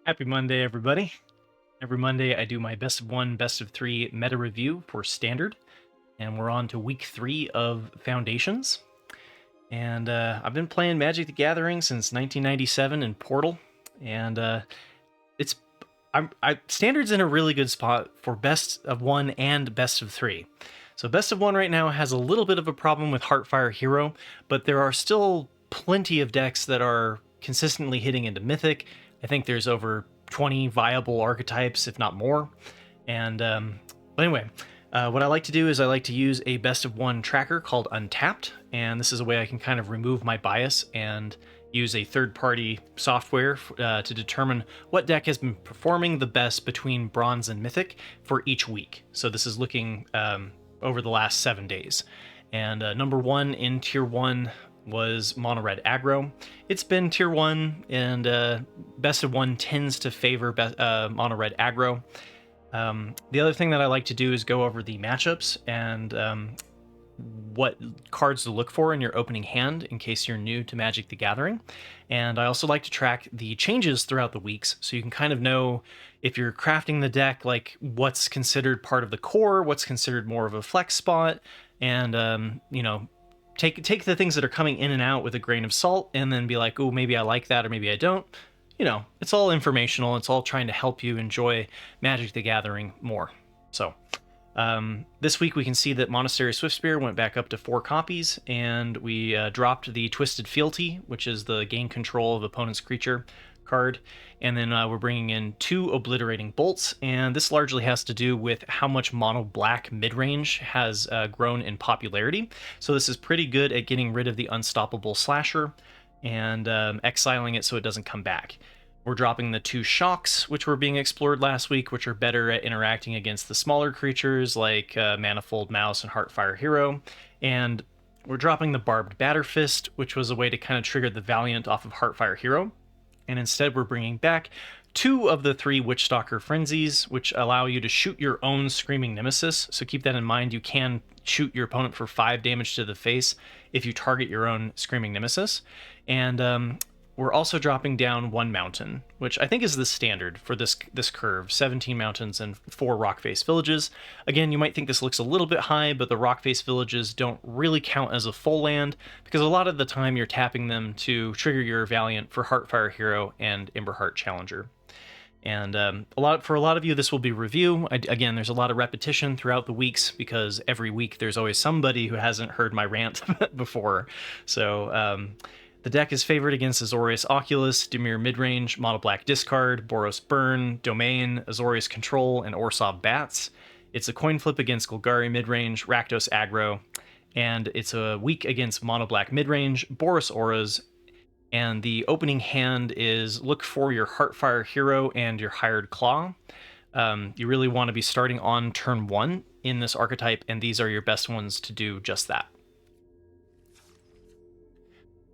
Happy Monday, everybody. Every Monday, I do my best of one, best of three meta review for Standard, and we're on to week 3 of Foundations. And I've been playing Magic the Gathering since 1997 in Portal, and Standard's in a really good spot for best of one and best of three. So best of one right now has a little bit of a problem with Heartfire Hero, but there are still plenty of decks that are consistently hitting into Mythic. I think there's over 20 viable archetypes, if not more. And but anyway, what I like to do is I like to use a best of one tracker called Untapped, and this is a way I can kind of remove my bias and use a third-party software to determine what deck has been performing the best between Bronze and Mythic for each week. So this is looking over the last 7 days. And number one in Tier 1 was Mono Red Aggro. It's been Tier 1, and best of one tends to favor Mono Red Aggro. The other thing that I like to do is go over the matchups and what cards to look for in your opening hand in case you're new to Magic the Gathering. And I also like to track the changes throughout the weeks so you can kind of know if you're crafting the deck, like what's considered part of the core, what's considered more of a flex spot, and take the things that are coming in and out with a grain of salt and then be like, oh, maybe I like that or maybe I don't. It's all informational. It's all trying to help you enjoy Magic the Gathering more. So this week we can see that Monastery Swiftspear went back up to 4 copies, and we dropped the Twisted Fealty, which is the gain control of opponent's creature card, and then we're bringing in 2 Obliterating Bolts, and this largely has to do with how much Mono Black Midrange has grown in popularity. So this is pretty good at getting rid of the Unstoppable Slasher and exiling it so it doesn't come back. We're dropping the 2 Shocks, which were being explored last week, which are better at interacting against the smaller creatures like Manifold Mouse and Heartfire Hero. And we're dropping the Barbed Batterfist, which was a way to kind of trigger the Valiant off of Heartfire Hero. And instead we're bringing back 2 of the 3 Witchstalker Frenzies, which allow you to shoot your own Screaming Nemesis. So keep that in mind. You can shoot your opponent for 5 damage to the face if you target your own Screaming Nemesis. And we're also dropping down 1 mountain, which I think is the standard for this curve, 17 mountains and 4 rock-face villages. Again, you might think this looks a little bit high, but the rock-face villages don't really count as a full land, because a lot of the time you're tapping them to trigger your Valiant for Heartfire Hero and Emberheart Challenger. And for a lot of you, this will be review. Again, there's a lot of repetition throughout the weeks, because every week there's always somebody who hasn't heard my rant before. So the deck is favored against Azorius Oculus, Dimir Midrange, Mono Black Discard, Boros Burn, Domain, Azorius Control, and Orzhov Bats. It's a coin flip against Golgari Midrange, Rakdos Aggro, and it's a week against Mono Black Midrange, Boros Auras, and the opening hand is look for your Heartfire Hero and your Hired Claw. You really want to be starting on turn 1 in this archetype, and these are your best ones to do just that.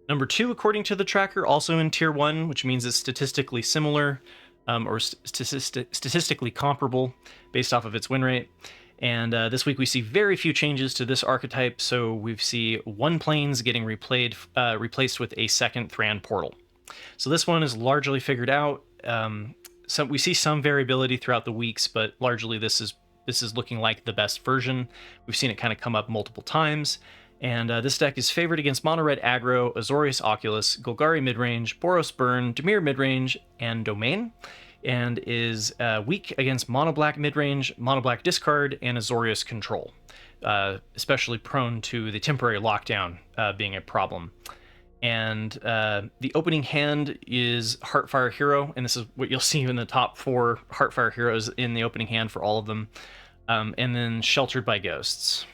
Number 2, according to the tracker, also in Tier 1, which means it's statistically similar or statistically comparable based off of its win rate. And this week we see very few changes to this archetype, so we see 1 Plains getting replaced with a 2nd Thran Portal. So this one is largely figured out. We see some variability throughout the weeks, but largely this is looking like the best version. We've seen it kind of come up multiple times. And this deck is favored against Mono Red Aggro, Azorius Oculus, Golgari Midrange, Boros Burn, Dimir Midrange, and Domain, and is weak against Mono Black Midrange, Mono Black Discard, and Azorius Control, especially prone to the temporary lockdown being a problem. And the opening hand is Heartfire Hero, and this is what you'll see in the top 4 Heartfire Heroes in the opening hand for all of them, and then Sheltered by Ghosts.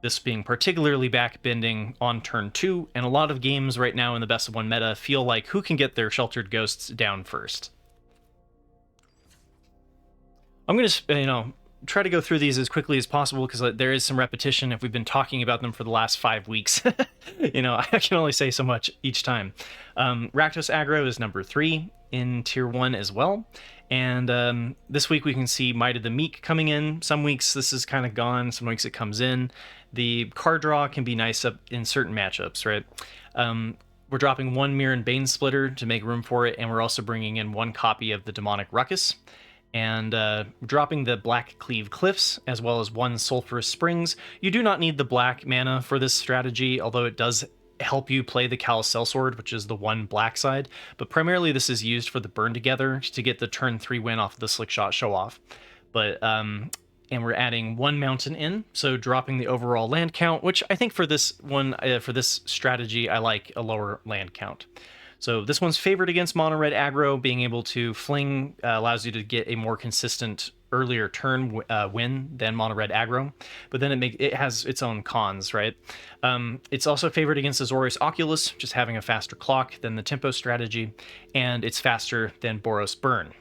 This being particularly backbending on turn 2, and a lot of games right now in the best of 1 meta feel like who can get their Sheltered Ghosts down first. I'm going to, try to go through these as quickly as possible because there is some repetition if we've been talking about them for the last 5 weeks. I can only say so much each time. Rakdos Aggro is number 3 in Tier 1 as well. And this week we can see Might of the Meek coming in. Some weeks this is kind of gone, some weeks it comes in. The card draw can be nice up in certain matchups, right? We're dropping 1 Mirror and Bane Splitter to make room for it, and we're also bringing in 1 copy of the Demonic Ruckus. And dropping the Black Cleave Cliffs, as well as 1 Sulphurous Springs. You do not need the black mana for this strategy, although it does help you play the Callous Sellsword, which is the 1 black side. But primarily this is used for the Burn Together to get the turn 3 win off of the Slickshot Show-Off. But and we're adding 1 mountain in, so dropping the overall land count, which I think for this one, for this strategy, I like a lower land count. So this one's favored against mono red aggro. Being able to fling allows you to get a more consistent earlier turn win than mono red aggro, but then it has its own cons, right? It's also favored against Azorius Oculus, just having a faster clock than the Tempo strategy, and it's faster than Boros Burn.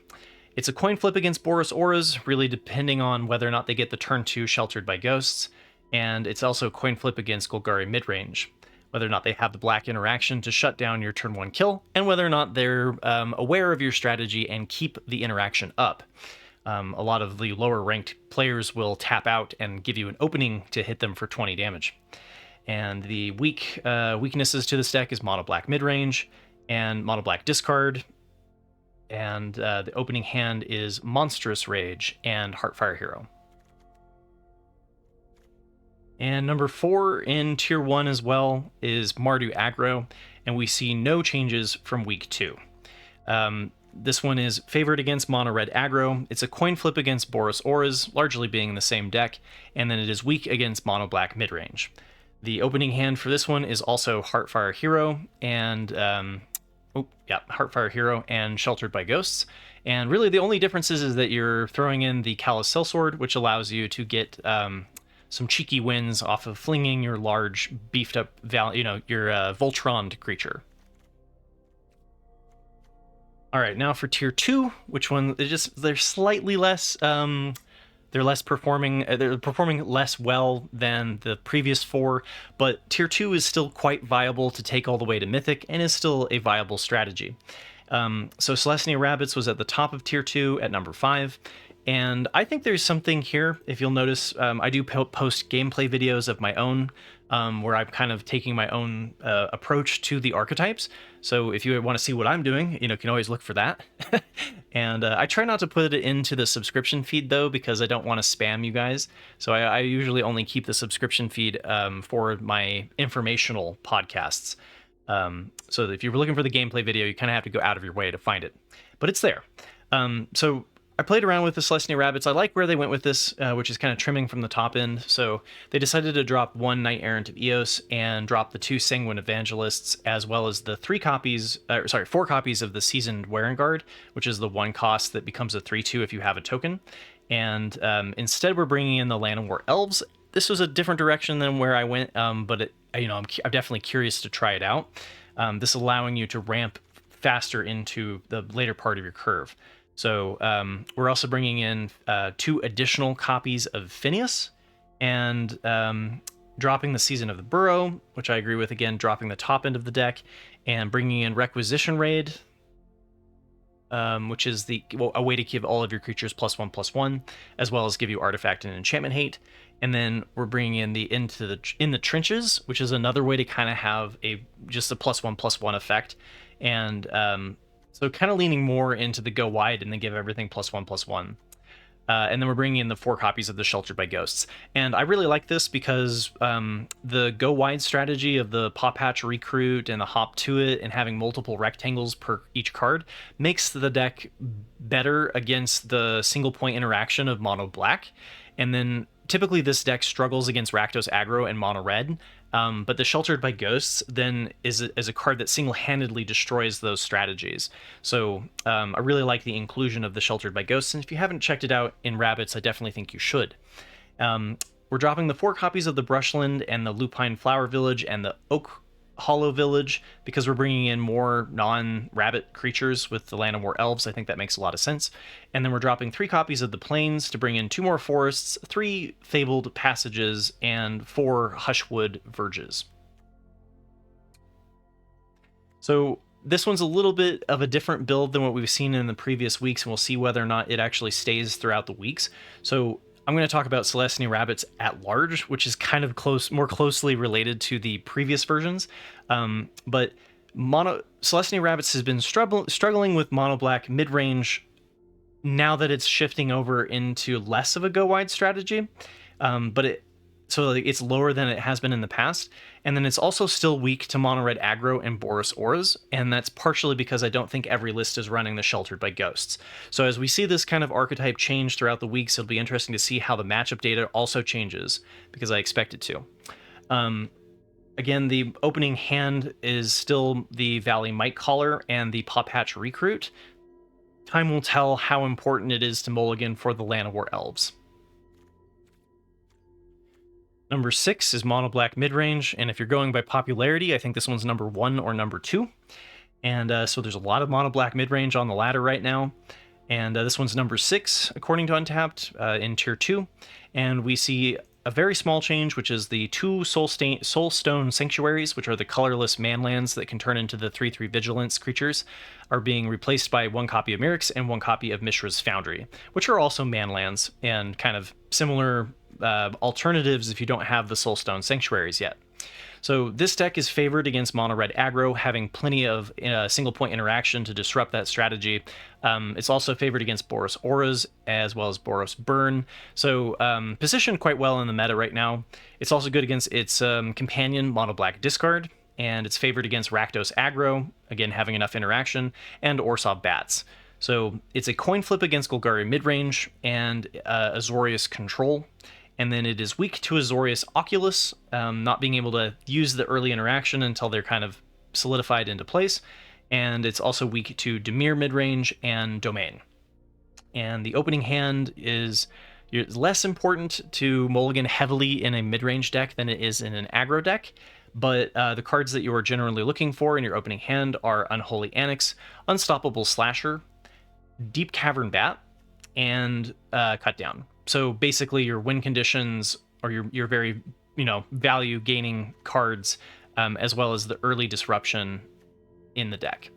It's a coin flip against Boros Auras, really depending on whether or not they get the turn 2 Sheltered by Ghosts, and it's also a coin flip against Golgari Midrange, whether or not they have the black interaction to shut down your turn 1 kill, and whether or not they're aware of your strategy and keep the interaction up. A lot of the lower ranked players will tap out and give you an opening to hit them for 20 damage. And the weaknesses to this deck is mono black midrange and mono black discard. And the opening hand is Monstrous Rage and Heartfire Hero. And number 4 in Tier 1 as well is Mardu Aggro, and we see no changes from week 2. This one is favored against mono red aggro. It's a coin flip against Boros Auras, largely being the same deck, and then it is weak against mono black midrange. The opening hand for this one is also Heartfire Hero and Heartfire Hero and Sheltered by Ghosts. And really the only difference is that you're throwing in the Callous Sellsword, which allows you to get some cheeky wins off of flinging your large, beefed up, your Voltron creature. All right, now for Tier 2, which one? They're slightly less. They're performing less well than the previous 4, but Tier 2 is still quite viable to take all the way to Mythic and is still a viable strategy. So Selesnya Rabbits was at the top of Tier 2 at number 5. And I think there's something here. If you'll notice, I do post gameplay videos of my own, where I'm kind of taking my own approach to the archetypes. So if you want to see what I'm doing, you can always look for that. And I try not to put it into the subscription feed, though, because I don't want to spam you guys. So I usually only keep the subscription feed for my informational podcasts. So if you're looking for the gameplay video, you kind of have to go out of your way to find it. But it's there. So I played around with the Selesnya Rabbits. I like where they went with this, which is kind of trimming from the top end. So they decided to drop 1 Knight Errant of Eos and drop the 2 Sanguine Evangelists, as well as the 4 copies of the Seasoned Warengard, which is the 1 cost that becomes a 3/2 if you have a token. And instead, we're bringing in the Llanowar Elves. This was a different direction than where I went, but I'm definitely curious to try it out. This allowing you to ramp faster into the later part of your curve. So we're also bringing in 2 additional copies of Phineas and dropping the Season of the Burrow, which I agree with, again, dropping the top end of the deck, and bringing in Requisition Raid, which is a way to give all of your creatures +1/+1, as well as give you Artifact and Enchantment Hate. And then we're bringing in the In the Trenches, which is another way to kind of have just a +1/+1 effect. And so kind of leaning more into the go wide and then give everything +1/+1. And then we're bringing in the 4 copies of the Sheltered by Ghosts. And I really like this because the go wide strategy of the Pop Hatch Recruit and the Hop to It and having multiple rectangles per each card makes the deck better against the single point interaction of mono black. And then typically this deck struggles against Rakdos Aggro and mono red. But the Sheltered by Ghosts then is a card that single-handedly destroys those strategies. So I really like the inclusion of the Sheltered by Ghosts, and if you haven't checked it out in Rabbits, I definitely think you should. We're dropping the 4 copies of the Brushland and the Lupine Flower Village and the Oak Hollow Village because we're bringing in more non-rabbit creatures with the Llanowar Elves. I think that makes a lot of sense. And then we're dropping 3 copies of the Plains to bring in 2 more forests, 3 Fabled Passages, and 4 Hushwood Verges. So this one's a little bit of a different build than what we've seen in the previous weeks, and we'll see whether or not it actually stays throughout the weeks. So I'm going to talk about Selesnya Rabbits at large, which is kind of more closely related to the previous versions. But Selesnya Rabbits has been struggling with mono black mid range now that it's shifting over into less of a go wide strategy, but it's lower than it has been in the past. And then it's also still weak to mono red aggro and Boros Auras, and that's partially because I don't think every list is running the Sheltered by Ghosts. So as we see this kind of archetype change throughout the weeks, it'll be interesting to see how the matchup data also changes, because I expect it to. Again, the opening hand is still the Valley Might Caller and the Pop Hatch Recruit. Time will tell how important it is to mulligan for the Llanowar Elves. Number 6 is Mono Black Midrange, and if you're going by popularity, I think this one's number 1 or number 2. And so there's a lot of Mono Black Midrange on the ladder right now. And this one's number 6, according to Untapped, in Tier 2. And we see a very small change, which is the 2 Soulstone Sanctuaries, which are the colorless manlands that can turn into the 3/3 Vigilance creatures, are being replaced by 1 copy of Mirix and 1 copy of Mishra's Foundry, which are also manlands and kind of similar alternatives if you don't have the Soulstone Sanctuaries yet. So this deck is favored against mono red aggro, having plenty of single point interaction to disrupt that strategy. It's also favored against Boros Auras as well as Boros Burn, so positioned quite well in the meta right now. It's also good against its companion mono black discard, and it's favored against Rakdos Aggro, again having enough interaction, and Orsov Bats. So it's a coin flip against Golgari Midrange and Azorius Control. And then it is weak to Azorius Oculus, not being able to use the early interaction until they're kind of solidified into place. And it's also weak to Dimir Midrange and Domain. And the opening hand is less important to mulligan heavily in a midrange deck than it is in an aggro deck. But the cards that you are generally looking for in your opening hand are Unholy Annex, Unstoppable Slasher, Deep Cavern Bat, and Cut Down. So basically your win conditions or your very, value gaining cards, as well as the early disruption in the deck.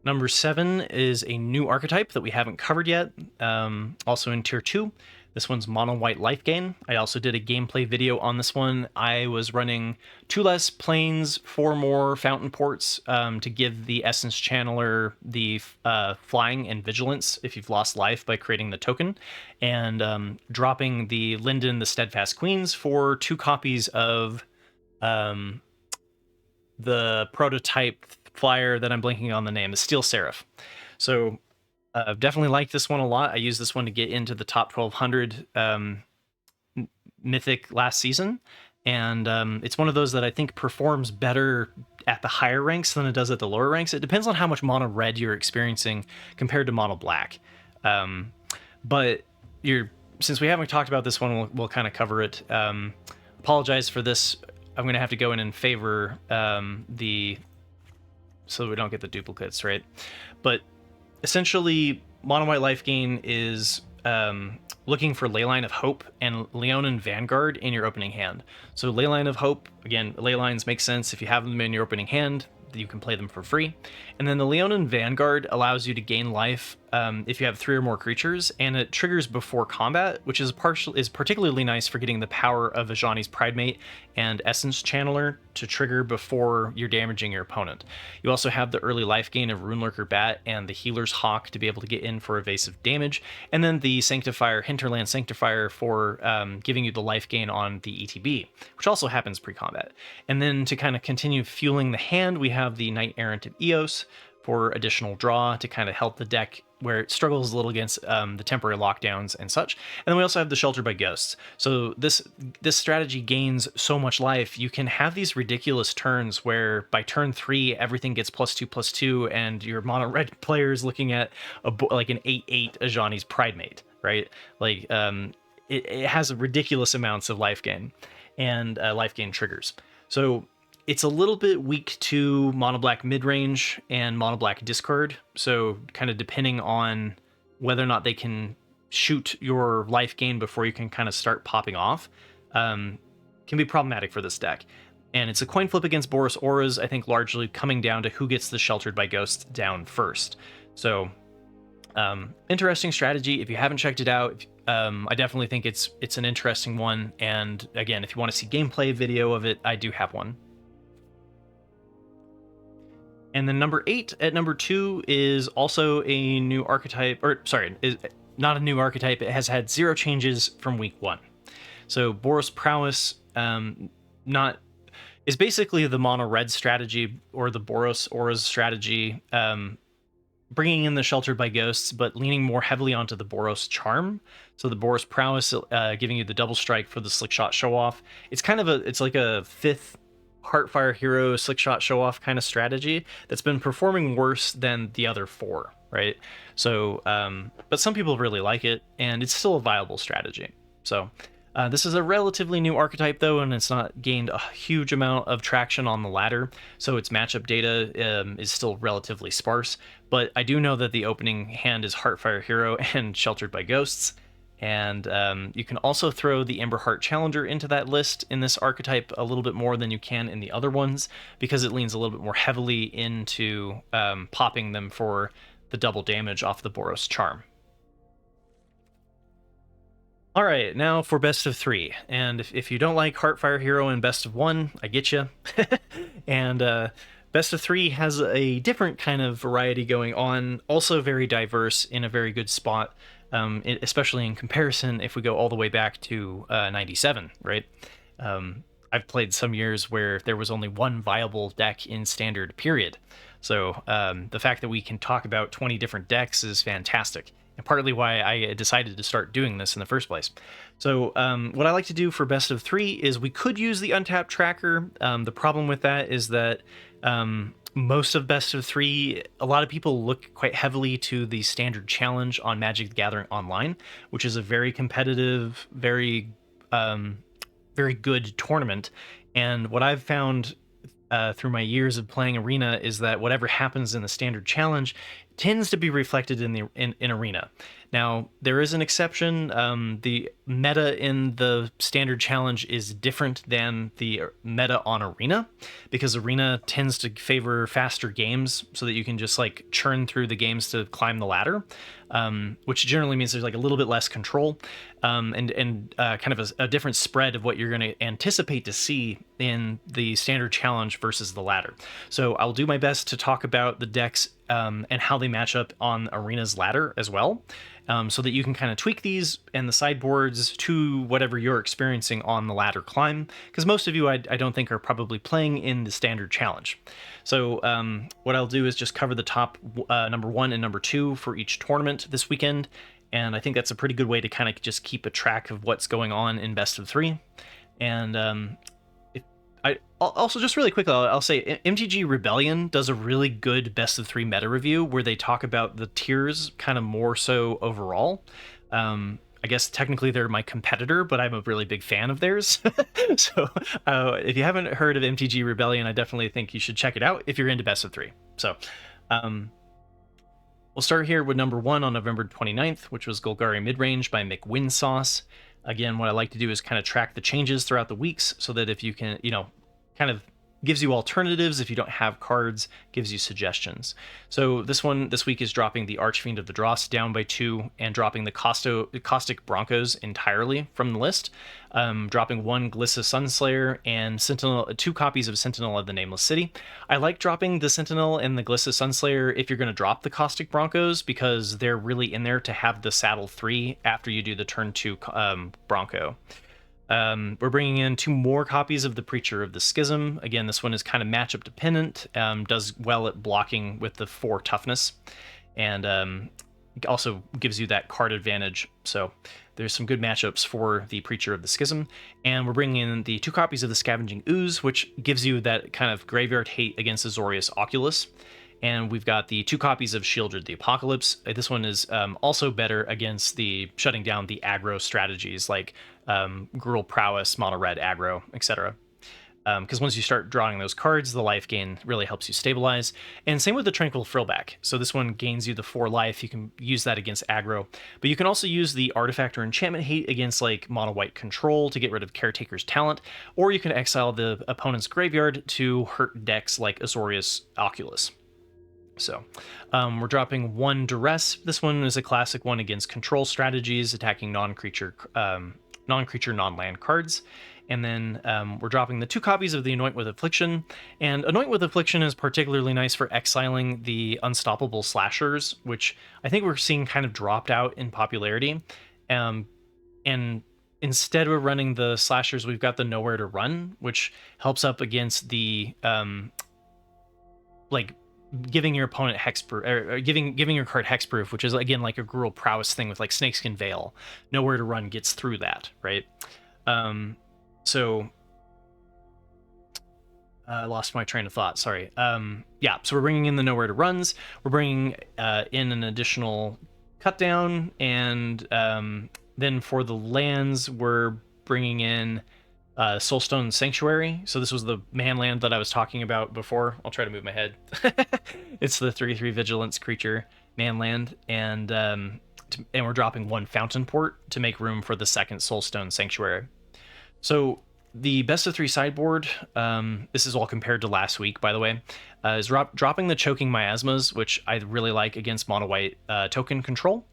Number 7 is a new archetype that we haven't covered yet, also in Tier 2. This one's Mono White Lifegain. I also did a gameplay video on this one. I was running 2 less planes, 4 more fountain ports to give the Essence Channeler the flying and vigilance if you've lost life by creating the token, and dropping the Linden, the Steadfast Queens for 2 copies of the prototype flyer that I'm blanking on the name, the Steel Seraph. So I've definitely liked this one a lot. I used this one to get into the top 1200 Mythic last season, and it's one of those that I think performs better at the higher ranks than it does at the lower ranks. It depends on how much mono red you're experiencing compared to mono black. But since we haven't talked about this one, we'll kind of cover it. Apologize for this. I'm going to have to go in and favor so we don't get the duplicates, right? But essentially, Mono White Lifegain is looking for Leyline of Hope and Leonin Vanguard in your opening hand. So Leyline of Hope, again, ley lines make sense if you have them in your opening hand. You can play them for free. And then the Leonin Vanguard allows you to gain life if you have 3 or more creatures, and it triggers before combat, which is particularly nice for getting the power of Ajani's Pridemate and Essence Channeler to trigger before you're damaging your opponent. You also have the early life gain of Runelurker Bat and the Healer's Hawk to be able to get in for evasive damage, and then the Hinterland Sanctifier for giving you the life gain on the ETB, which also happens pre-combat. And then to kind of continue fueling the hand, we have the Knight Errant of Eos for additional draw to kind of help the deck where it struggles a little against the temporary lockdowns and such. And then we also have the Sheltered by Ghosts. So this strategy gains so much life. You can have these ridiculous turns where by turn 3 everything gets +2/+2, and your mono red player is looking at like an 8/8 Ajani's Pridemate, right? Like it has ridiculous amounts of life gain and life gain triggers. So it's a little bit weak to mono black midrange and mono black discard. So kind of depending on whether or not they can shoot your life gain before you can kind of start popping off, can be problematic for this deck. And it's a coin flip against Boros Auras, I think largely coming down to who gets the Sheltered by Ghosts down first. So interesting strategy. If you haven't checked it out, I definitely think it's an interesting one. And again, if you want to see gameplay video of it, I do have one. And then number 8 at number 2 is also a new archetype, or sorry, is not a new archetype. It has had 0 changes from week 1. So Boros Prowess is basically the mono red strategy, or the Boros Auras strategy, bringing in the Sheltered by Ghosts, but leaning more heavily onto the Boros charm. So the Boros Prowess giving you the double strike for the slick shot show off. It's like a 5th Heartfire hero slick shot show off kind of strategy that's been performing worse than the other 4, right? So but some people really like it, and it's still a viable strategy. So this is a relatively new archetype though, and it's not gained a huge amount of traction on the ladder, so its matchup data is still relatively sparse. But I do know that the opening hand is Heartfire hero and Sheltered by Ghosts. And you can also throw the Emberheart Challenger into that list in this archetype a little bit more than you can in the other ones, because it leans a little bit more heavily into popping them for the double damage off the Boros charm. All right, now for best of 3. And if you don't like Heartfire hero and best of 1, I get you. And best of 3 has a different kind of variety going on, also very diverse, in a very good spot. Especially in comparison if we go all the way back to 97, right? I've played some years where there was only one viable deck in Standard, period. So the fact that we can talk about 20 different decks is fantastic, and partly why I decided to start doing this in the first place. So what I like to do for best of 3 is we could use the untapped tracker. The problem with that is that most of best of 3, a lot of people look quite heavily to the Standard Challenge on Magic the Gathering Online, which is a very competitive, very good tournament. And what I've found through my years of playing Arena is that whatever happens in the Standard Challenge tends to be reflected in Arena. Now, there is an exception. The meta in the Standard Challenge is different than the meta on Arena, because Arena tends to favor faster games so that you can just like churn through the games to climb the ladder, which generally means there's like a little bit less control, and kind of a different spread of what you're going to anticipate to see in the Standard Challenge versus the ladder. So I'll do my best to talk about the decks and how they match up on Arena's ladder as well, so that you can kind of tweak these and the sideboards to whatever you're experiencing on the ladder climb, because most of you I don't think are probably playing in the Standard Challenge. So what I'll do is just cover the top number 1 and number 2 for each tournament this weekend, and I think that's a pretty good way to kind of just keep a track of what's going on in best of 3. And also, just really quickly, I'll say MTG Rebellion does a really good best of 3 meta review where they talk about the tiers kind of more so overall. I guess technically they're my competitor, but I'm a really big fan of theirs. So if you haven't heard of MTG Rebellion, I definitely think you should check it out if you're into best of 3. So we'll start here with number 1 on November 29th, which was Golgari Midrange by McWinsauce. Again, what I like to do is kind of track the changes throughout the weeks so that if you can, kind of gives you alternatives if you don't have cards, gives you suggestions. So this week is dropping the Archfiend of the Dross down by 2 and dropping the Caustic Broncos entirely from the list, dropping 1 Glissa Sunslayer and 2 copies of Sentinel of the Nameless City. I like dropping the Sentinel and the Glissa Sunslayer if you're going to drop the Caustic Broncos, because they're really in there to have the saddle 3 after you do the turn 2 Bronco. We're bringing in 2 more copies of the Preacher of the Schism. Again, this one is kind of matchup dependent, does well at blocking with the 4 toughness, and also gives you that card advantage. So there's some good matchups for the Preacher of the Schism. And we're bringing in the 2 copies of the Scavenging Ooze, which gives you that kind of graveyard hate against Azorius Oculus. And we've got the 2 copies of Shieldred the Apocalypse. This one is also better against the shutting down the aggro strategies like Boros Prowess, Mono Red Aggro, etc. Because once you start drawing those cards, the life gain really helps you stabilize. And same with the Tranquil Frillback. So this one gains you the 4 life. You can use that against aggro. But you can also use the Artifact or Enchantment Hate against like Mono White Control to get rid of Caretaker's Talent. Or you can exile the opponent's graveyard to hurt decks like Azorius Oculus. So we're dropping 1 Duress. This one is a classic one against control strategies, attacking non-creature non-creature, non-land cards. And then we're dropping the 2 copies of the Anoint with Affliction. And Anoint with Affliction is particularly nice for exiling the Unstoppable Slashers, which I think we're seeing kind of dropped out in popularity. And instead of running the Slashers, we've got the Nowhere to Run, which helps up against the like giving your opponent hexproof, or giving your card hexproof, which is again like a Boros Prowess thing with like Snakeskin Veil. Nowhere to Run gets through that, right? So I lost my train of thought. Sorry. Yeah, so we're bringing in the Nowhere to Runs. We're bringing in an additional cut down, and then for the lands, we're bringing in Soulstone Sanctuary. So this was the man land that I was talking about before. I'll try to move my head. It's the 3/3 Vigilance creature man land, and we're dropping 1 Fountain Port to make room for the second Soulstone Sanctuary. So the best of 3 sideboard, this is all compared to last week, by the way, is dropping the Choking Miasmas, which I really like against mono white token control,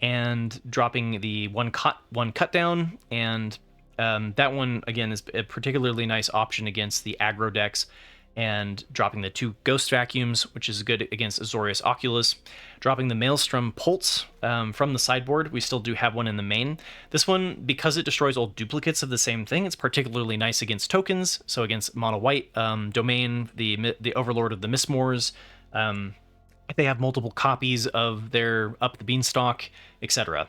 and dropping the one cut down, and that one again is a particularly nice option against the aggro decks, and dropping the 2 Ghost Vacuums, which is good against Azorius Oculus. Dropping the Maelstrom Pulse from the sideboard. We still do have one in the main. This one, because it destroys all duplicates of the same thing, it's particularly nice against tokens. So against mono white, Domain, the Overlord of the Mistmoors, if they have multiple copies of their Up the Beanstalk, etc.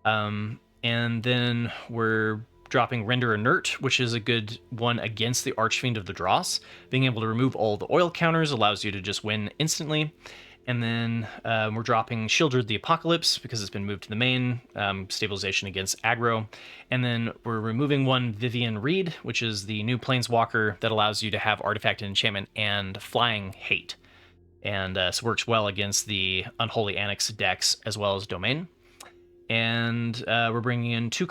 And then we're dropping Render Inert, which is a good one against the Archfiend of the Dross. Being able to remove all the oil counters allows you to just win instantly. And then we're dropping Shieldred the Apocalypse because it's been moved to the main, stabilization against aggro. And then we're removing 1 Vivian Reed, which is the new Planeswalker that allows you to have Artifact and Enchantment and Flying Hate. And so works well against the Unholy Annex decks as well as Domain. And we're bringing in 2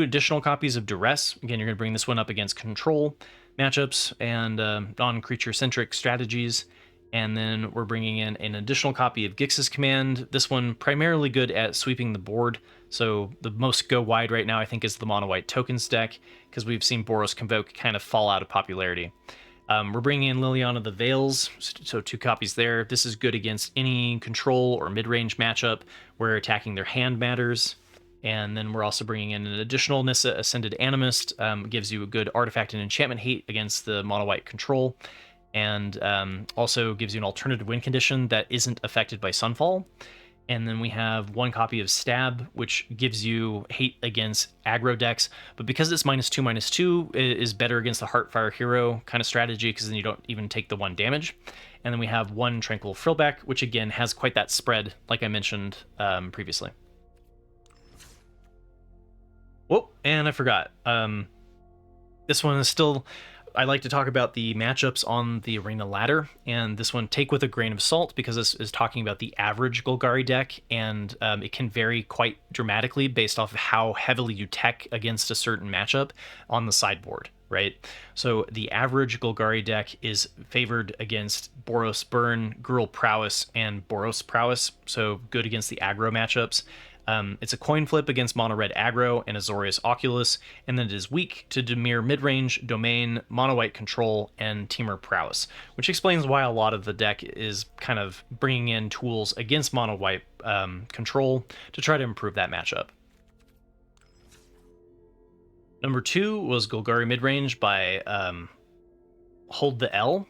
additional copies of Duress. Again, you're going to bring this one up against control matchups and non-creature centric strategies. And then we're bringing in an additional copy of Gix's Command. This one primarily good at sweeping the board. So the most go wide right now, I think, is the mono white tokens deck, because we've seen Boros Convoke kind of fall out of popularity. We're bringing in Liliana the Veils, so 2 copies there. This is good against any control or mid-range matchup where attacking their hand matters. And then we're also bringing in an additional Nissa Ascended Animist. Gives you a good Artifact and Enchantment hate against the mono-white control. And also gives you an alternative win condition that isn't affected by Sunfall. And then we have 1 copy of Stab, which gives you hate against aggro decks. But because it's -2/-2, it is better against the Heartfire Hero kind of strategy, because then you don't even take the 1 damage. And then we have 1 Tranquil Frillback, which again has quite that spread, like I mentioned previously. Whoa, and I forgot. This one is still... I like to talk about the matchups on the Arena ladder, and this one take with a grain of salt, because this is talking about the average Golgari deck, and it can vary quite dramatically based off of how heavily you tech against a certain matchup on the sideboard, right? So the average Golgari deck is favored against Boros Burn, Boros Prowess, and Boros Prowess, so good against the aggro matchups. It's a coin flip against mono red aggro and Azorius Oculus, and then it is weak to Dimir Midrange, Domain, mono white control, and Temur Prowess, which explains why a lot of the deck is kind of bringing in tools against mono white control to try to improve that matchup. Number 2 was Golgari Midrange by Hold the L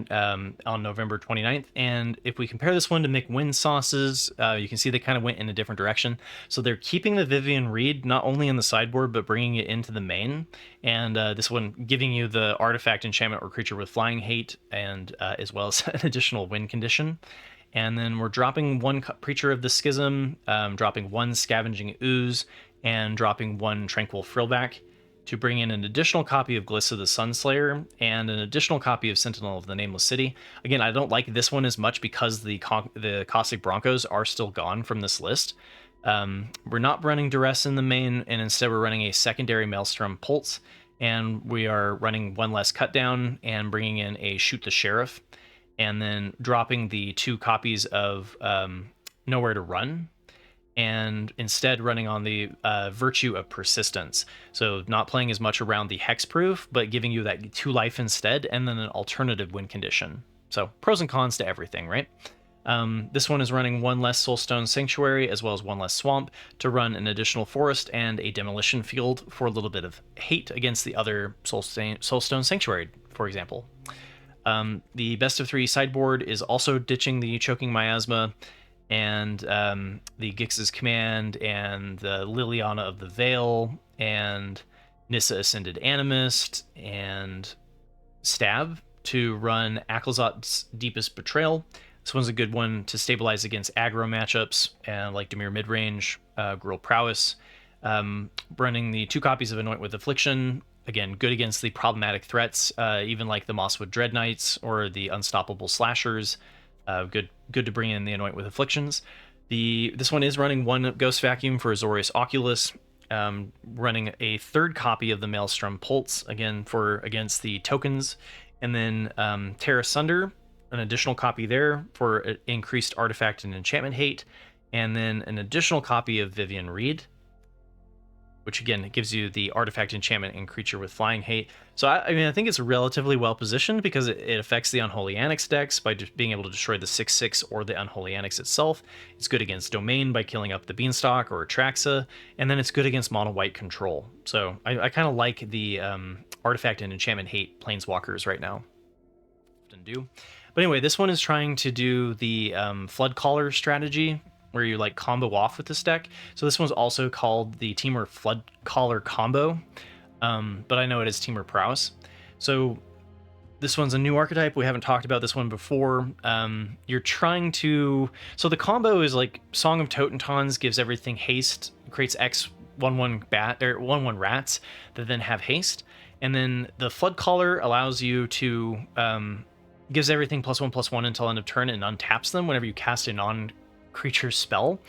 on November 29th. And if we compare this one to McWin Sauces, you can see they kind of went in a different direction. So they're keeping the Vivian Reed not only in the sideboard, but bringing it into the main. And this one giving you the Artifact, Enchantment, or Creature with Flying Hate, and as well as an additional win condition. And then we're dropping 1 Preacher of the Schism, dropping 1 Scavenging Ooze, and dropping 1 Tranquil Frillback to bring in an additional copy of Glissa the Sunslayer and an additional copy of Sentinel of the Nameless City. Again, I don't like this one as much because the Caustic Broncos are still gone from this list. We're not running Duress in the main, and instead we're running a secondary Maelstrom Pulse, and we are running 1 less cut down and bringing in a Shoot the Sheriff, and then dropping the 2 copies of Nowhere to Run. and instead running on the virtue of persistence. So not playing as much around the hexproof, but giving you that 2 life instead, and then an alternative win condition. So pros and cons to everything, right? This one is running 1 less Soulstone Sanctuary as well as 1 less Swamp to run an additional forest and a demolition field for a little bit of hate against the other Soulstone Sanctuary, for example. The best of 3 sideboard is also ditching the Choking Miasma and the Gix's Command and the Liliana of the Veil and Nissa Ascended Animist and Stab to run Aklazot's Deepest Betrayal. This one's a good one to stabilize against aggro matchups like Dimir Midrange, Boros Prowess. Running the 2 copies of Anoint with Affliction, again, good against the problematic threats, even like the Mosswood Dread Knights or the Unstoppable Slashers. Good to bring in the Anoint with Afflictions. This one is running 1 Ghost Vacuum for Azorius Oculus, running a 3rd copy of the Maelstrom Pulse, again, against the tokens, and then Terra Sunder, an additional copy there for increased artifact and enchantment hate, and then an additional copy of Vivian Reed, which again gives you the artifact, enchantment, and creature with flying hate. So I think it's relatively well positioned because it affects the Unholy Annex decks by just being able to destroy the 6/6 or the Unholy Annex itself. It's good against Domain by killing up the Beanstalk or Atraxa, and then it's good against mono white control. So I kind of like the artifact and enchantment hate planeswalkers right now. Often do. But anyway, this one is trying to do the Floodcaller strategy, where you like combo off with this deck. So this one's also called the Temur Floodcaller combo, but I know it is Temur Prowess. So this one's a new archetype. We haven't talked about this one before. You're trying to... So the combo is like Song of Totentons gives everything haste, creates X 1/1 bat or 1/1 rats that then have haste, and then the Floodcaller allows you to gives everything +1/+1 until end of turn and untaps them whenever you cast a non-creature spell.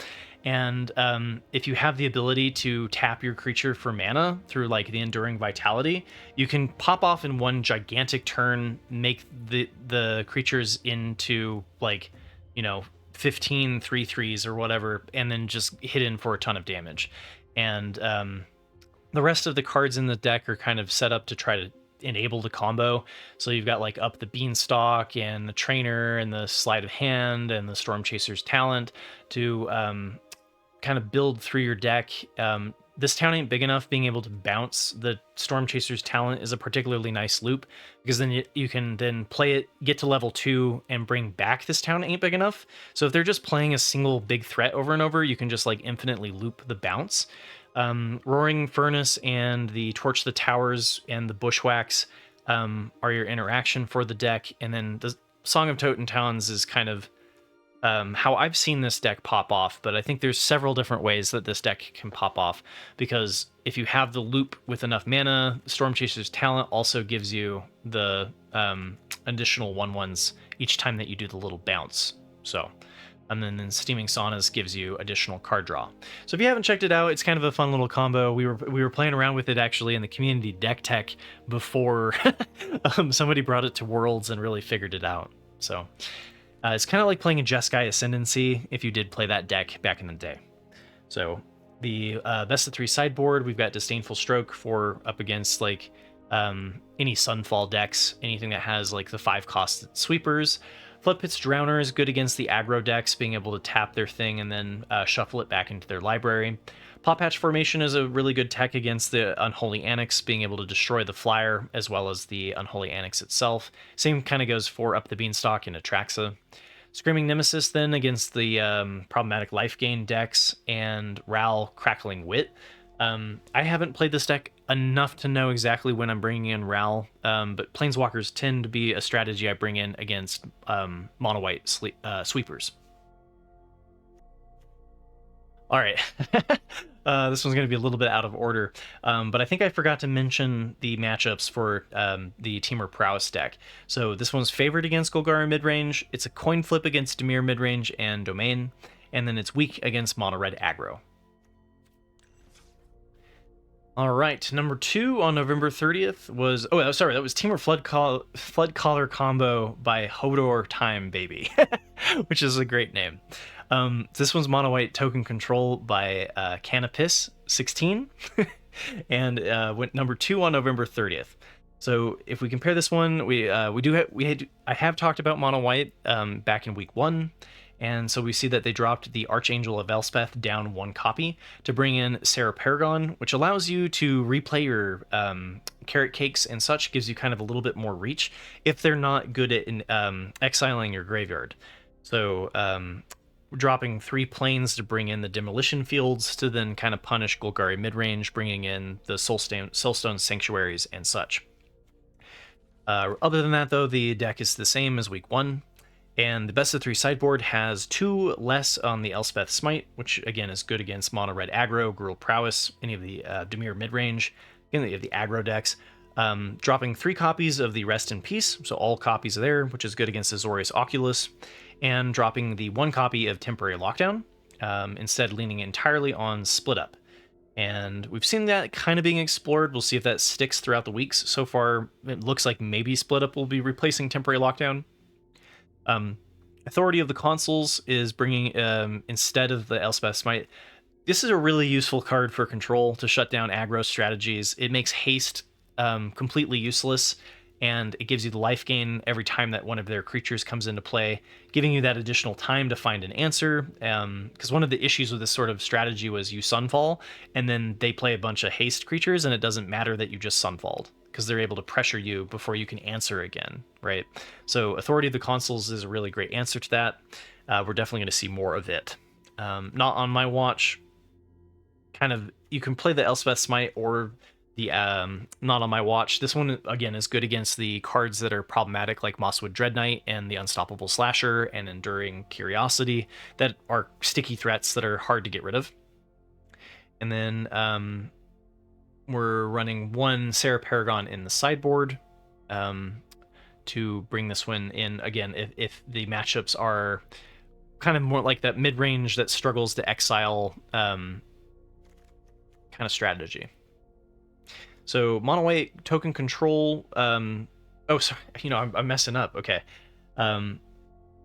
And if you have the ability to tap your creature for mana through like the Enduring Vitality, you can pop off in 1 gigantic turn, make the creatures into like, 15 3/3s or whatever, and then just hit in for a ton of damage. And the rest of the cards in the deck are kind of set up to try to enable the combo. So you've got like Up the Beanstalk and the Trainer and the Sleight of Hand and the Storm Chaser's Talent to kind of build through your deck. This town ain't big enough. Being able to bounce the Storm Chaser's Talent is a particularly nice loop, because then you can then play it, get to level 2, and bring back This Town Ain't Big Enough. So if they're just playing a single big threat over and over, you can just like infinitely loop the bounce. Roaring Furnace and the Torch the Towers and the Bushwhacks are your interaction for the deck, and then the Song of Totentons is kind of how I've seen this deck pop off, but I think there's several different ways that this deck can pop off, because if you have the loop with enough mana, Storm Chaser's Talent also gives you the additional 1/1s each time that you do the little bounce. So... and then Steaming Saunas gives you additional card draw. So if you haven't checked it out, it's kind of a fun little combo. We were playing around with it actually in the community deck tech before somebody brought it to Worlds and really figured it out. So it's kind of like playing a Jeskai Ascendancy if you did play that deck back in the day. So the best of 3 sideboard, we've got Disdainful Stroke for up against like any Sunfall decks, anything that has like the 5-cost sweepers. Floodpit's Drowner is good against the aggro decks, being able to tap their thing and then shuffle it back into their library. Paw Patch Formation is a really good tech against the Unholy Annex, being able to destroy the flyer as well as the Unholy Annex itself. Same kind of goes for Up the Beanstalk and Atraxa. Screaming Nemesis then against the problematic Lifegain decks, and Ral Crackling Wit. I haven't played this deck enough to know exactly when I'm bringing in Ral, but Planeswalkers tend to be a strategy I bring in against mono white sweepers. All right, this one's going to be a little bit out of order, but I think I forgot to mention the matchups for the Temur Prowess deck. So this one's favored against Golgari Midrange, it's a coin flip against Dimir Midrange and Domain, and then it's weak against mono red aggro. All right, number 2 on November 30th was that was Temur Floodcaller combo by Hodor Time Baby, which is a great name. This one's mono white token control by Canopus 16, and went number 2 on November 30th. So if we compare this one, I have talked about mono white back in week 1. And so we see that they dropped the Archangel of Elspeth down 1 copy to bring in Sarah Paragon, which allows you to replay your carrot cakes and such, gives you kind of a little bit more reach if they're not good at exiling your graveyard. So dropping 3 planes to bring in the Demolition Fields to then kind of punish Golgari Midrange, bringing in the Soulstone Sanctuaries and such. Other than that, though, the deck is the same as week 1. And the best of 3 sideboard has 2 less on the Elspeth Smite, which again is good against mono red aggro, Boros Prowess, any of the Dimir Midrange, any of the aggro decks. Dropping 3 copies of the Rest in Peace, so all copies there, which is good against Azorius Oculus, and dropping the 1 copy of Temporary Lockdown, instead leaning entirely on Split Up. And we've seen that kind of being explored. We'll see if that sticks throughout the weeks. So far, it looks like maybe Split Up will be replacing Temporary Lockdown. Authority of the Consuls is bringing, instead of the Elspeth Smite, this is a really useful card for control to shut down aggro strategies. It makes haste completely useless, and it gives you the life gain every time that one of their creatures comes into play, giving you that additional time to find an answer. Because one of the issues with this sort of strategy was you Sunfall, and then they play a bunch of haste creatures, and it doesn't matter that you just Sunfalled, because they're able to pressure you before you can answer again, right? So Authority of the Consuls is a really great answer to that. We're definitely going to see more of it. Not on my watch. Kind of, you can play the Elspeth Smite or the not on my watch. This one, again, is good against the cards that are problematic, like Mosswood Dread Knight and the Unstoppable Slasher and Enduring Curiosity, that are sticky threats that are hard to get rid of. And then we're running 1 Sarah Paragon in the sideboard to bring this one in. Again, if the matchups are kind of more like that mid-range that struggles to exile kind of strategy. So mono white token control. Oh, sorry. I'm messing up. Okay.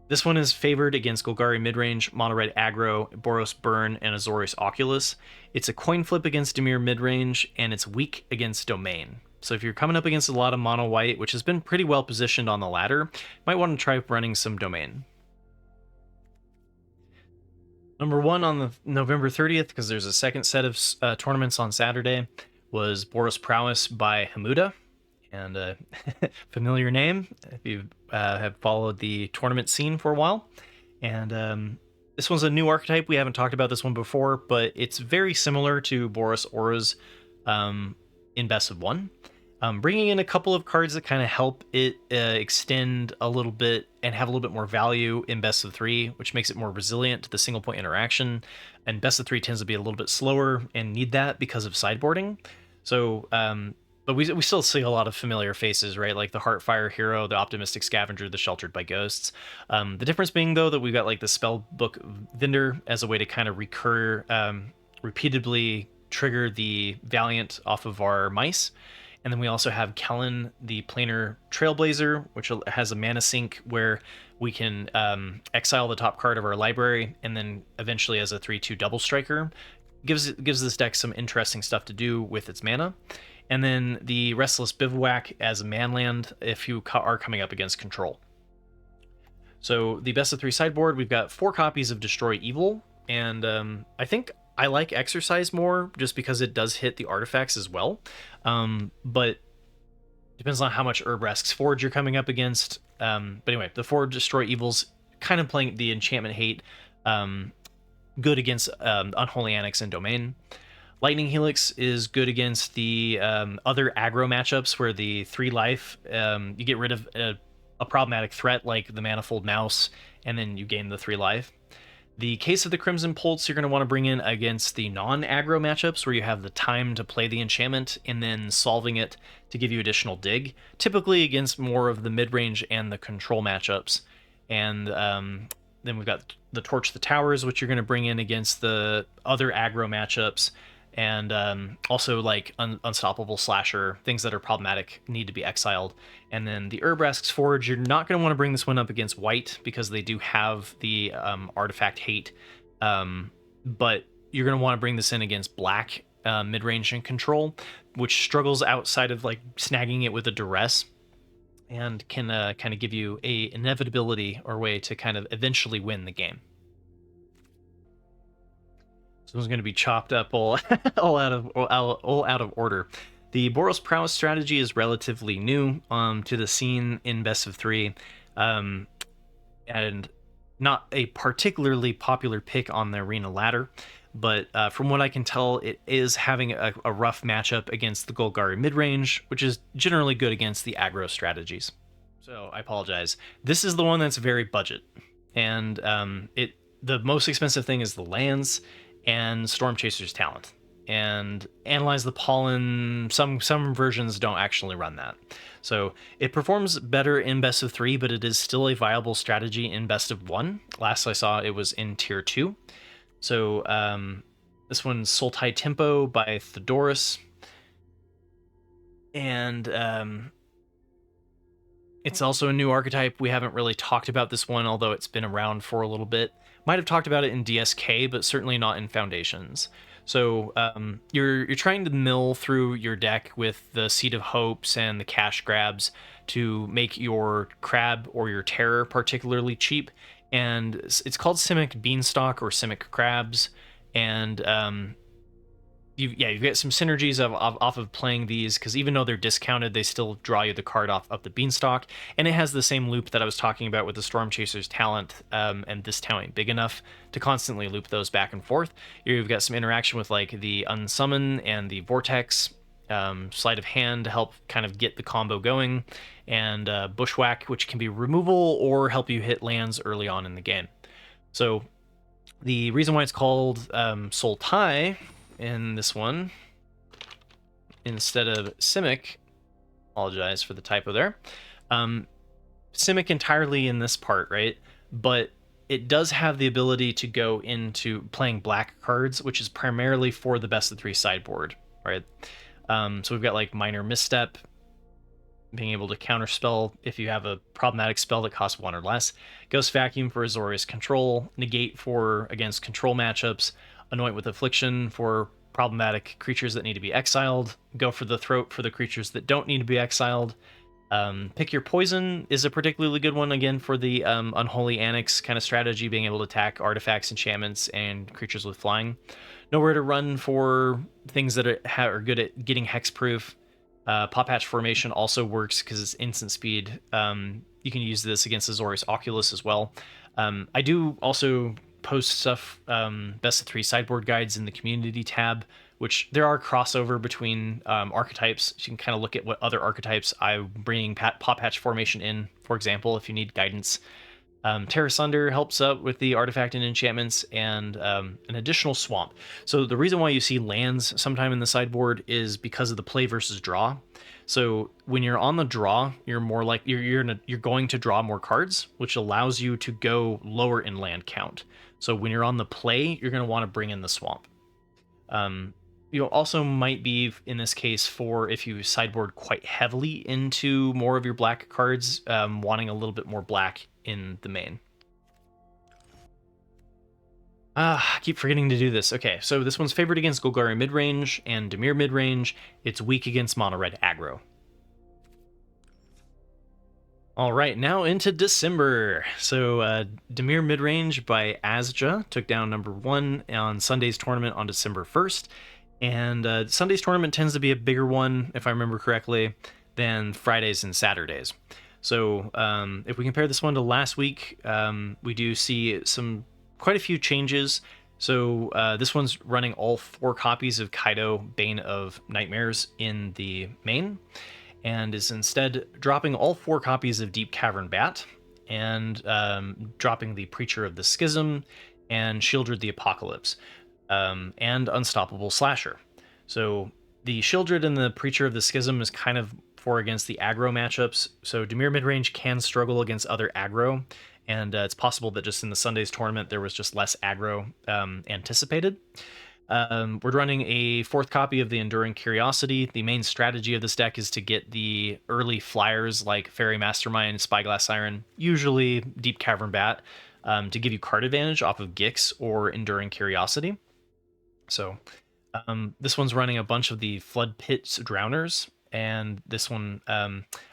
This one is favored against Golgari Midrange, mono red aggro, Boros Burn, and Azorius Oculus. It's a coin flip against Dimir Midrange, and it's weak against Domain. So if you're coming up against a lot of mono white, which has been pretty well positioned on the ladder, you might want to try running some Domain. Number 1 on the November 30th, because there's a second set of tournaments on Saturday, was Boros Prowess by Hamuda. And a familiar name if you have followed the tournament scene for a while. And this one's a new archetype. We haven't talked about this one before, but it's very similar to Boros Auras in Best of 1. Bringing in a couple of cards that kind of help it extend a little bit and have a little bit more value in Best of 3, which makes it more resilient to the single point interaction. And Best of 3 tends to be a little bit slower and need that because of sideboarding. So, but we still see a lot of familiar faces, right? Like the Heartfire Hero, the Optimistic Scavenger, the Sheltered by Ghosts. The difference being, though, that we've got like the Spellbook Vendor as a way to kind of repeatedly trigger the Valiant off of our mice. And then we also have Kellen, the Planar Trailblazer, which has a mana sink where we can exile the top card of our library, and then eventually as a 3/2 double striker. Gives this deck some interesting stuff to do with its mana. And then the Restless Bivouac as a manland if you are coming up against control. So the Best of 3 sideboard, we've got 4 copies of Destroy Evil, and I think I like Exercise more just because it does hit the artifacts as well. But depends on how much Urbresque's Forge you're coming up against. But anyway, the 4 Destroy Evils kind of playing the enchantment hate, good against Unholy Annex and Domain. Lightning Helix is good against the other aggro matchups where the 3 life, you get rid of a problematic threat like the Manifold Mouse, and then you gain the 3 life. The Case of the Crimson Pulse you're going to want to bring in against the non-aggro matchups where you have the time to play the enchantment and then solving it to give you additional dig, typically against more of the mid-range and the control matchups. And then we've got the Torch the Towers, which you're going to bring in against the other aggro matchups, and also like Unstoppable Slasher, things that are problematic need to be exiled. And then the Urbrask's Forge, you're not going to want to bring this one up against white because they do have the artifact hate, but you're going to want to bring this in against black mid-range and control, which struggles outside of like snagging it with a duress, and can kind of give you a inevitability or way to kind of eventually win the game. This one's going to be chopped up all out of order. The Boros Prowess strategy is relatively new to the scene in best of 3, and not a particularly popular pick on the arena ladder. But from what I can tell, it is having a rough matchup against the Golgari Midrange, which is generally good against the aggro strategies. So I apologize. This is the one that's very budget, and the most expensive thing is the lands and Stormchaser's Talent. And Analyze the Pollen, some versions don't actually run that. So it performs better in best of 3, but it is still a viable strategy in best of 1. Last I saw, it was in tier 2. So this one's Sultai Tempo by Theodorus. And it's also a new archetype. We haven't really talked about this one, although it's been around for a little bit. Might have talked about it in DSK, but certainly not in Foundations. So you're trying to mill through your deck with the Seed of Hopes and the cash grabs to make your Crab or your Terror particularly cheap. And it's called Simic Beanstalk or Simic Crabs. And you get some synergies off of playing these, because even though they're discounted, they still draw you the card off of the Beanstalk. And it has the same loop that I was talking about with the Stormchaser's Talent, and this town ain't big enough to constantly loop those back and forth. You've got some interaction with like the Unsummon and the Vortex, Sleight of Hand to help kind of get the combo going, and Bushwhack, which can be removal or help you hit lands early on in the game. So the reason why it's called Sultai in this one instead of Simic, apologize for the typo there, Simic entirely in this part, right? But it does have the ability to go into playing black cards, which is primarily for the best of 3 sideboard, right? So we've got like Minor Misstep, being able to counterspell if you have a problematic spell that costs 1 or less, Ghost Vacuum for Azorius Control, Negate for against control matchups, Anoint with Affliction for problematic creatures that need to be exiled, go for the Throat for the creatures that don't need to be exiled. Pick Your Poison is a particularly good one, again, for the Unholy Annex kind of strategy, being able to attack artifacts, enchantments, and creatures with flying. Nowhere to Run for things that are good at getting hexproof. Pop Hatch Formation also works because it's instant speed. You can use this against Azorius Oculus as well. I do also post stuff, best of 3 sideboard guides in the community tab, which there are crossover between archetypes. So you can kind of look at what other archetypes I'm bringing Pop Hatch Formation in, for example, if you need guidance. Terra Sunder helps out with the artifact and enchantments, and an additional swamp. So the reason why you see lands sometime in the sideboard is because of the play versus draw. So when you're on the draw, you're more like you're going to draw more cards, which allows you to go lower in land count. So when you're on the play, you're going to want to bring in the swamp. You also might be, in this case, for if you sideboard quite heavily into more of your black cards, wanting a little bit more black in the main. I keep forgetting to do this. Okay, so this one's favored against Golgari Midrange and Dimir Midrange. It's weak against Mono Red Aggro. All right, now into December. So Dimir Midrange by Asja took down number 1 on Sunday's tournament on December 1st. And Sunday's tournament tends to be a bigger one, if I remember correctly, than Fridays and Saturdays. So if we compare this one to last week, we do see quite a few changes. So this one's running all 4 copies of Kaido, Bane of Nightmares in the main, and is instead dropping all 4 copies of Deep Cavern Bat, and dropping the Preacher of the Schism, and Shieldred the Apocalypse, and Unstoppable Slasher. So the Shieldred and the Preacher of the Schism is kind of for against the aggro matchups. So Dimir Midrange can struggle against other aggro, and it's possible that just in the Sunday's tournament there was just less aggro anticipated. We're running a 4th copy of the Enduring Curiosity. The main strategy of this deck is to get the early flyers like Fairy Mastermind, Spyglass Siren, usually Deep Cavern Bat, to give you card advantage off of Gix or Enduring Curiosity. So this one's running a bunch of the Flood Pits Drowners, and this one,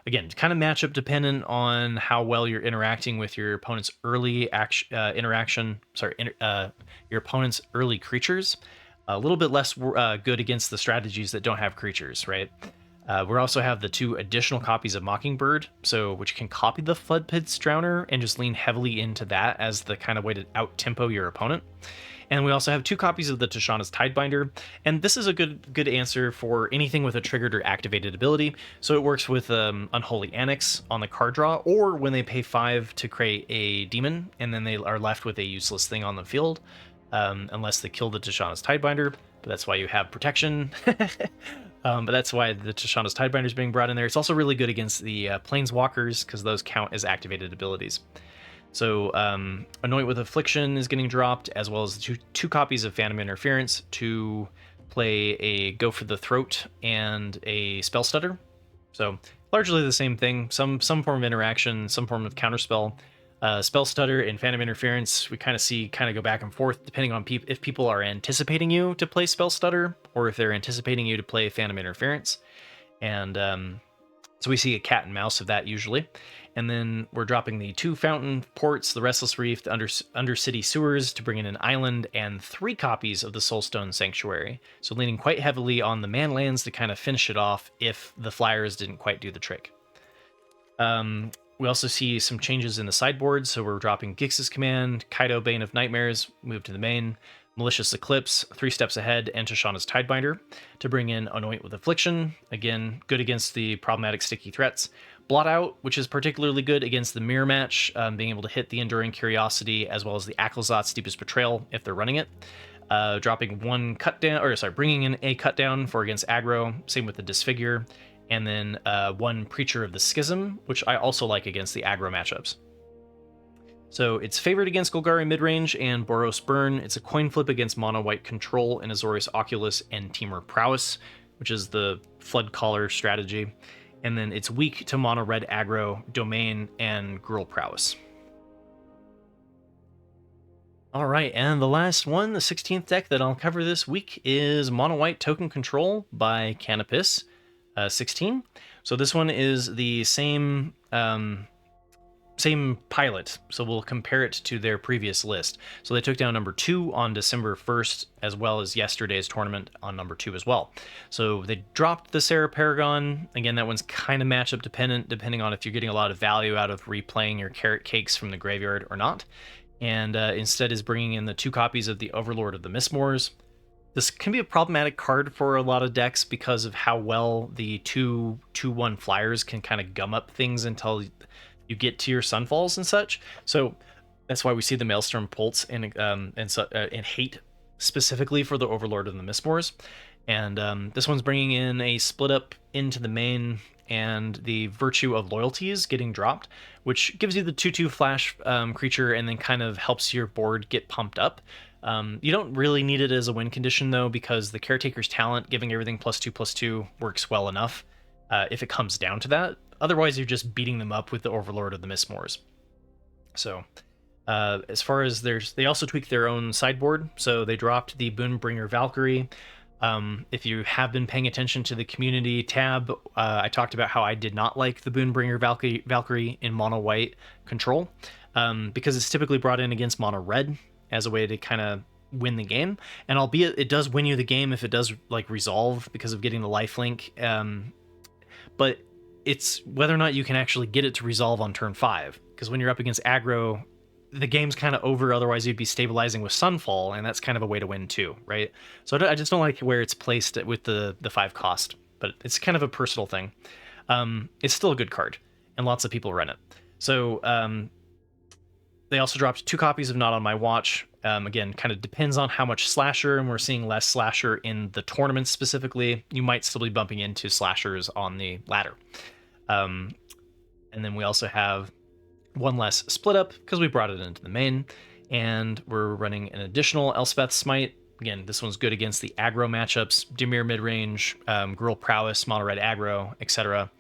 again, kind of matchup dependent on how well you're interacting with your opponent's early your opponent's early creatures. A little bit less good against the strategies that don't have creatures, right? We also have the 2 additional copies of Mockingbird, which can copy the Flood Pits Drowner and just lean heavily into that as the kind of way to out-tempo your opponent. And we also have 2 copies of the Tishana's Tidebinder, and this is a good answer for anything with a triggered or activated ability. So it works with Unholy Annex on the card draw, or when they pay 5 to create a demon, and then they are left with a useless thing on the field, unless they kill the Tishana's Tidebinder. But that's why you have protection. But that's why the Tishana's Tidebinder is being brought in there. It's also really good against the Planeswalkers, because those count as activated abilities. So Anoint with Affliction is getting dropped, as well as 2 copies of Phantom Interference to play a Go for the Throat and a Spell Stutter. So largely the same thing, some form of interaction, some form of counterspell. Spell Stutter and Phantom Interference, we kind of go back and forth depending on if people are anticipating you to play Spell Stutter or if they're anticipating you to play Phantom Interference. And so we see a cat and mouse of that usually. And then we're dropping the 2 Fountain Ports, the Restless Reef, the Undercity Sewers to bring in an island, and 3 copies of the Soulstone Sanctuary. So leaning quite heavily on the man lands to kind of finish it off if the flyers didn't quite do the trick. We also see some changes in the sideboard, so we're dropping Gix's Command, Kaido Bane of Nightmares, move to the main, Malicious Eclipse, 3 steps ahead, and Tishana's Tidebinder to bring in Anoint with Affliction, again, good against the problematic sticky threats. Blot Out, which is particularly good against the Mirror Match, being able to hit the Enduring Curiosity as well as the Acklazot's Deepest Betrayal if they're running it. Dropping 1 cut down, bringing in a cut down for against aggro, same with the Disfigure, and then 1 Preacher of the Schism, which I also like against the aggro matchups. So it's favored against Golgari Midrange and Boros Burn. It's a coin flip against Mono White Control and Azorius Oculus and Temur Prowess, which is the Floodcaller strategy. And then it's weak to Mono Red Aggro, Domain, and Gruul Prowess. All right, and the last one, the 16th deck that I'll cover this week is Mono White Token Control by Canopus 16. So this one is the same pilot, so we'll compare it to their previous list. So they took down number 2 on December 1st, as well as yesterday's tournament on number 2 as well. So they dropped the Sarah Paragon. Again, that one's kind of matchup dependent, depending on if you're getting a lot of value out of replaying your Carrot Cakes from the graveyard or not. And instead is bringing in the 2 copies of the Overlord of the Mistmoors. This can be a problematic card for a lot of decks because of how well the 2/1 flyers can kind of gum up things until you get to your Sunfalls and such. So that's why we see the Maelstrom Pulse and hate specifically for the Overlord of the Mistmoors. And this one's bringing in a split up into the main, and the Virtue of Loyalty is getting dropped, which gives you the 2/2 flash creature and then kind of helps your board get pumped up. You don't really need it as a win condition though, because the Caretaker's Talent, giving everything +2/+2, works well enough if it comes down to that. Otherwise, you're just beating them up with the Overlord of the Mistmoors. So, as far as they also tweaked their own sideboard. So they dropped the Boonbringer Valkyrie. If you have been paying attention to the community tab, I talked about how I did not like the Boonbringer Valkyrie in mono white control, because it's typically brought in against mono red as a way to kind of win the game. And albeit it does win you the game if it does like resolve because of getting the lifelink, but it's whether or not you can actually get it to resolve on turn 5, because when you're up against aggro, the game's kind of over. Otherwise you'd be stabilizing with Sunfall, and that's kind of a way to win too, right? So I just don't like where it's placed with the 5 cost, but it's kind of a personal thing. It's still a good card, and lots of people run it. So they also dropped 2 copies of Not On My Watch. Again, kind of depends on how much slasher, and we're seeing less slasher in the tournament specifically. You might still be bumping into slashers on the ladder. And then we also have 1 less split up because we brought it into the main, and we're running an additional Elspeth Smite again, this one's good against the aggro matchups, Dimir Midrange, Boros Prowess, Mono Red Aggro, etc.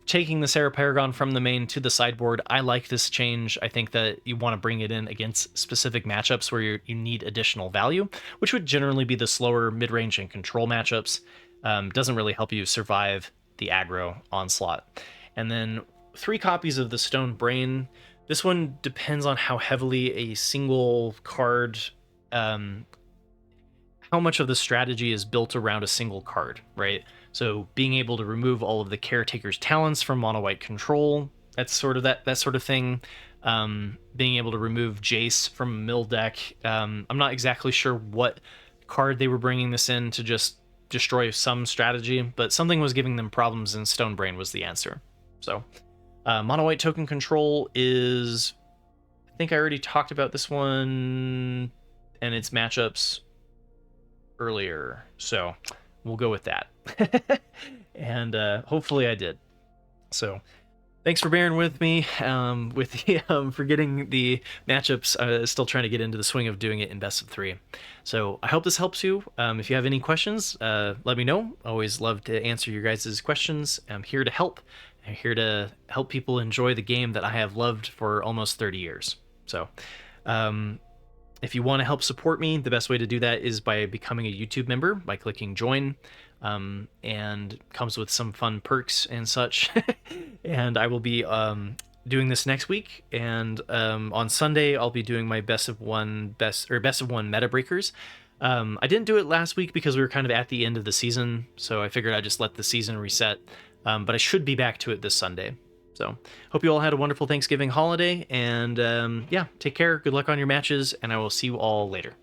Taking the Sarah Paragon from the main to the sideboard, I like this change. I think that you want to bring it in against specific matchups where you need additional value, which would generally be the slower mid-range and control matchups. Doesn't really help you survive the aggro onslaught. And then 3 copies of the Stone Brain. This one depends on how heavily a single card, how much of the strategy is built around a single card, right? So being able to remove all of the Caretaker's talents from mono white control, that's sort of that sort of thing. Being able to remove Jace from a mill deck. I'm not exactly sure what card they were bringing this in to just destroy some strategy, but something was giving them problems, and Stone Brain was the answer. So mono white token control is, I think I already talked about this one and its matchups earlier, so we'll go with that. And hopefully I did. So thanks for bearing with me with the forgetting the matchups. Still trying to get into the swing of doing it in best of 3. So I hope this helps you. If you have any questions, let me know. Always love to answer your guys' questions. I'm here to help. I'm here to help people enjoy the game that I have loved for almost 30 years. So if you want to help support me, the best way to do that is by becoming a YouTube member by clicking join. And comes with some fun perks and such. And I will be doing this next week, and on Sunday I'll be doing my best of one meta breakers. I didn't do it last week because we were kind of at the end of the season, so I figured I'd just let the season reset. But I should be back to it this Sunday. So hope you all had a wonderful Thanksgiving holiday, and yeah, take care, good luck on your matches, and I will see you all later.